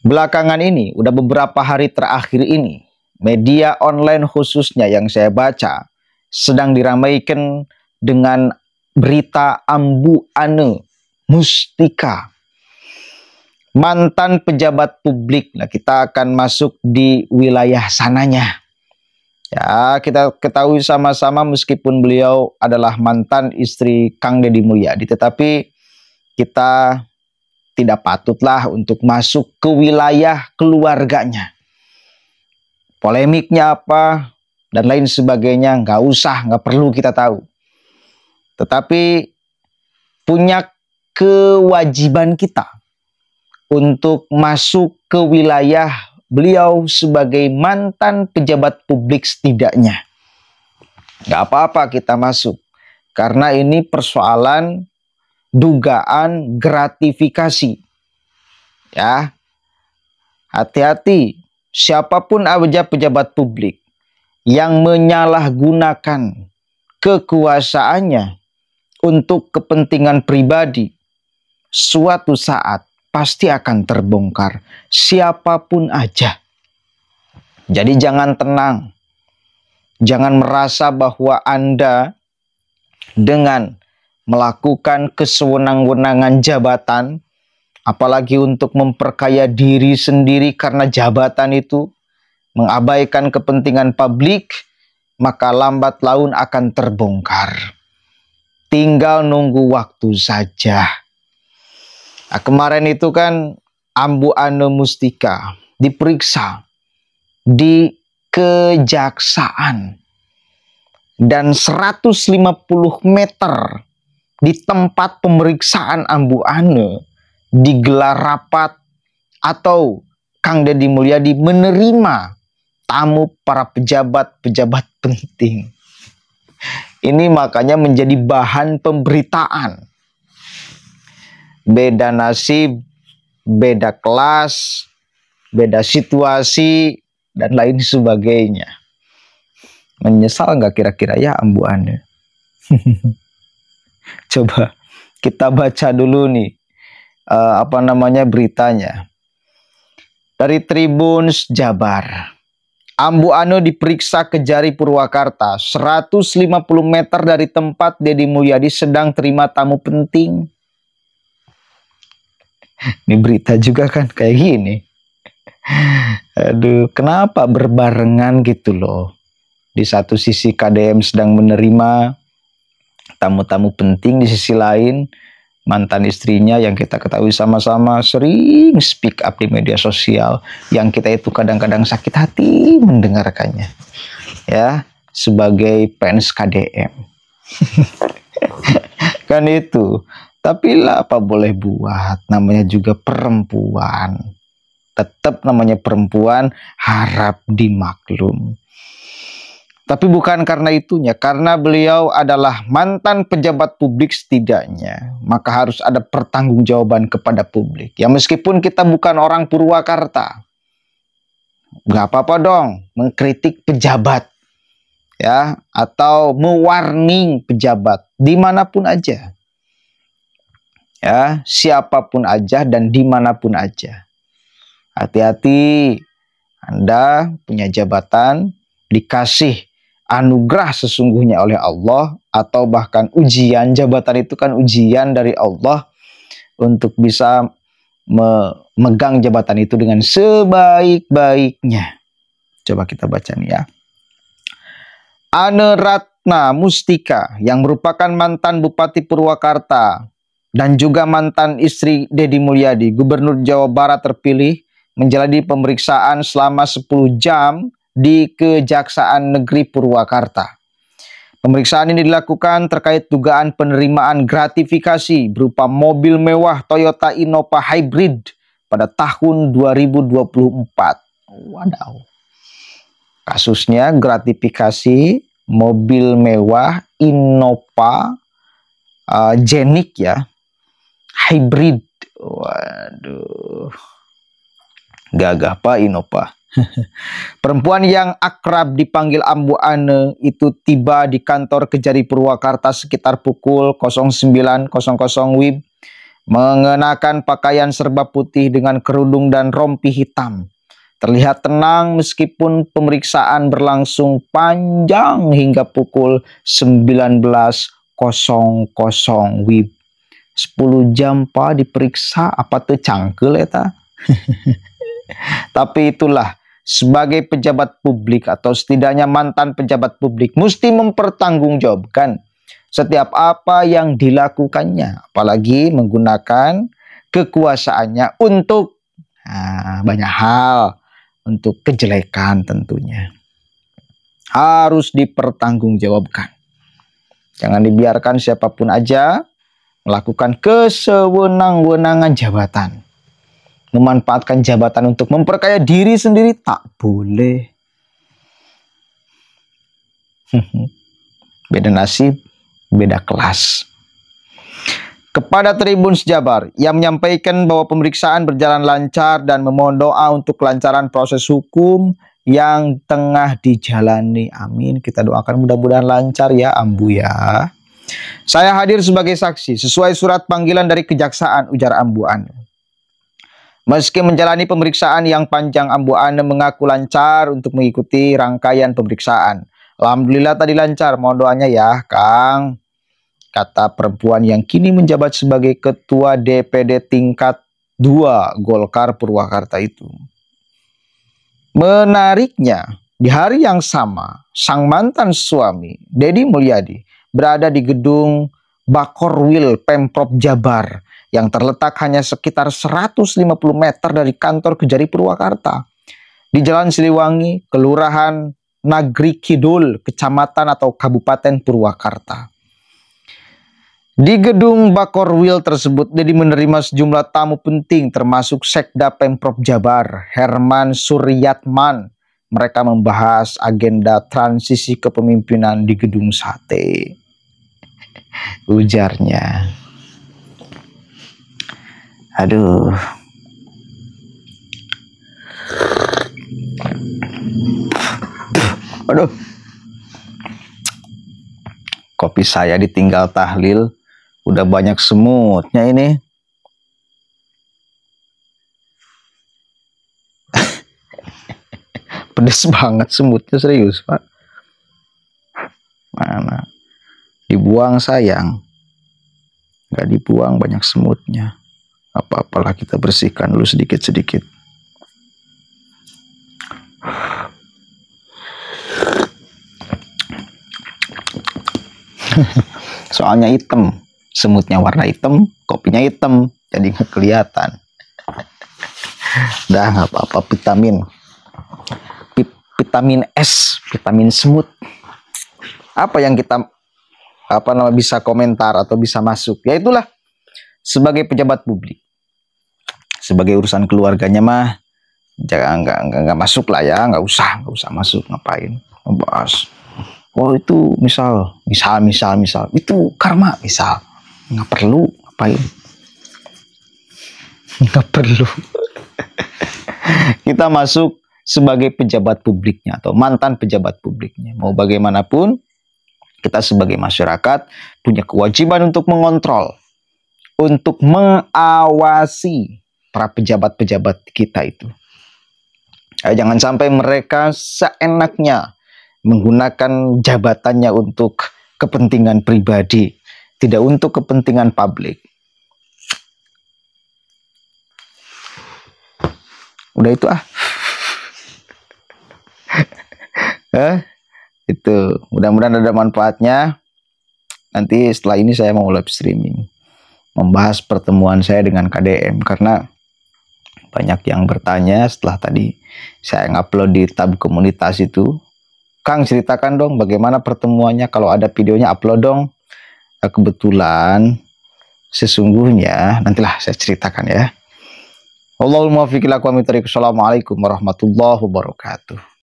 Belakangan ini, udah beberapa hari terakhir ini, media online khususnya yang saya baca sedang diramaikan dengan berita Ambu Ane Mustika, mantan pejabat publik. Nah, kita akan masuk di wilayah sananya. Ya, kita ketahui sama-sama meskipun beliau adalah mantan istri Kang Deddy Mulyadi, tetapi kita tidak patutlah untuk masuk ke wilayah keluarganya. Polemiknya apa dan lain sebagainya nggak perlu kita tahu. Tetapi punya kewajiban kita untuk masuk ke wilayah beliau sebagai mantan pejabat publik setidaknya. Nggak apa-apa kita masuk, karena ini persoalan dugaan gratifikasi. Ya, hati-hati siapapun aja pejabat publik yang menyalahgunakan kekuasaannya untuk kepentingan pribadi, suatu saat pasti akan terbongkar, siapapun aja. Jadi jangan tenang. Jangan merasa bahwa Anda dengan melakukan kesewenang-wenangan jabatan, apalagi untuk memperkaya diri sendiri karena jabatan itu, mengabaikan kepentingan publik, maka lambat laun akan terbongkar. Tinggal nunggu waktu saja. Nah, kemarin itu kan Ambu Ane Mustika diperiksa di kejaksaan, dan 150 meter di tempat pemeriksaan Ambu Ane digelar rapat atau Kang Deddy Mulyadi menerima tamu para pejabat-pejabat penting. Ini makanya menjadi bahan pemberitaan. Beda nasib, beda kelas, beda situasi, dan lain sebagainya. Menyesal nggak kira-kira ya Ambu Ane? Coba kita baca dulu nih beritanya. Dari Tribun Jabar. Ambu Ane diperiksa Kejari Purwakarta, 150 meter dari tempat Deddy Mulyadi sedang terima tamu penting. Ini berita juga kan kayak gini. Aduh, kenapa berbarengan gitu loh. Di satu sisi KDM sedang menerima tamu-tamu penting, di sisi lain mantan istrinya yang kita ketahui sama-sama sering speak up di media sosial, yang kita itu kadang-kadang sakit hati mendengarkannya. Ya, sebagai fans KDM. Kan itu. Tapi lah apa boleh buat, namanya juga perempuan. Tetap namanya perempuan, harap dimaklum. Tapi bukan karena itunya, karena beliau adalah mantan pejabat publik setidaknya, maka harus ada pertanggungjawaban kepada publik. Ya meskipun kita bukan orang Purwakarta, nggak apa-apa dong mengkritik pejabat, ya, atau mewarning pejabat dimanapun aja. Ya, siapapun aja dan dimanapun aja. Hati-hati, Anda punya jabatan, dikasih anugerah sesungguhnya oleh Allah, atau bahkan ujian. Jabatan itu kan ujian dari Allah untuk bisa memegang jabatan itu dengan sebaik-baiknya. Coba kita baca nih ya. Ane Ratna Mustika yang merupakan mantan Bupati Purwakarta dan juga mantan istri Deddy Mulyadi, Gubernur Jawa Barat terpilih, menjalani pemeriksaan selama 10 jam di Kejaksaan Negeri Purwakarta. Pemeriksaan ini dilakukan terkait dugaan penerimaan gratifikasi berupa mobil mewah Toyota Innova Hybrid pada tahun 2024. Wadaw. Kasusnya gratifikasi mobil mewah Innova Jenik ya, hybrid. Waduh, gagah Pak Innova. Perempuan yang akrab dipanggil Ambu Ane itu tiba di kantor Kejari Purwakarta sekitar pukul 09.00 WIB mengenakan pakaian serba putih dengan kerudung dan rompi hitam. Terlihat tenang meskipun pemeriksaan berlangsung panjang hingga pukul 19.00 WIB. 10 jam Pak diperiksa, apa tuh cangkel eta? Tapi itulah, sebagai pejabat publik atau setidaknya mantan pejabat publik mesti mempertanggungjawabkan setiap apa yang dilakukannya, apalagi menggunakan kekuasaannya untuk banyak hal, untuk kejelekan tentunya. Harus dipertanggungjawabkan. Jangan dibiarkan siapapun aja melakukan kesewenang-wenangan jabatan. Memanfaatkan jabatan untuk memperkaya diri sendiri tak boleh. Beda nasib, beda kelas. Kepada Tribun Sejabar yang menyampaikan bahwa pemeriksaan berjalan lancar dan memohon doa untuk kelancaran proses hukum yang tengah dijalani. Amin. Kita doakan mudah-mudahan lancar ya Ambu ya. Saya hadir sebagai saksi sesuai surat panggilan dari kejaksaan, ujar Ambu Ane. Meski menjalani pemeriksaan yang panjang, Ambu Ane mengaku lancar untuk mengikuti rangkaian pemeriksaan. Alhamdulillah tadi lancar, mohon doanya ya Kang, kata perempuan yang kini menjabat sebagai Ketua DPD tingkat 2 Golkar Purwakarta itu. Menariknya, di hari yang sama, sang mantan suami, Deddy Mulyadi, berada di gedung Bakorwil Pemprov Jabar yang terletak hanya sekitar 150 meter dari kantor Kejari Purwakarta. Di Jalan Siliwangi, Kelurahan Nagri Kidul, Kecamatan atau Kabupaten Purwakarta. Di gedung Bakorwil tersebut, Deddy menerima sejumlah tamu penting termasuk Sekda Pemprov Jabar, Herman Suryatman. Mereka membahas agenda transisi kepemimpinan di gedung sate. Ujarnya. Aduh. Aduh. Kopi saya ditinggal tahlil. Udah banyak semutnya ini. Pedes banget semutnya, serius Pak. Mana? Dibuang sayang. Nggak dibuang, banyak semutnya. Apa-apalah kita bersihkan dulu sedikit-sedikit. Soalnya hitam. Semutnya warna hitam, kopinya hitam, jadi nggak kelihatan. Dah nggak apa-apa, vitamin S, vitamin semut. Apa yang kita bisa komentar atau bisa masuk? Ya itulah, sebagai pejabat publik, sebagai urusan keluarganya mah jangan nggak masuk lah ya, nggak usah masuk, ngapain membahas. Oh itu misal itu karma misal. Nggak perlu, ngapain? Nggak perlu. Kita masuk sebagai pejabat publiknya atau mantan pejabat publiknya. Mau bagaimanapun, kita sebagai masyarakat punya kewajiban untuk mengontrol, untuk mengawasi para pejabat-pejabat kita itu. Jangan sampai mereka seenaknya menggunakan jabatannya untuk kepentingan pribadi, tidak untuk kepentingan publik. Udah itu itu mudah-mudahan ada manfaatnya. Nanti setelah ini saya mau live streaming membahas pertemuan saya dengan KDM, karena banyak yang bertanya setelah tadi saya ngupload di tab komunitas itu, Kang ceritakan dong bagaimana pertemuannya, kalau ada videonya upload dong. Kebetulan sesungguhnya nantilah saya ceritakan ya. Allahumma fiqh lakum. Assalamualaikum warahmatullahi wabarakatuh.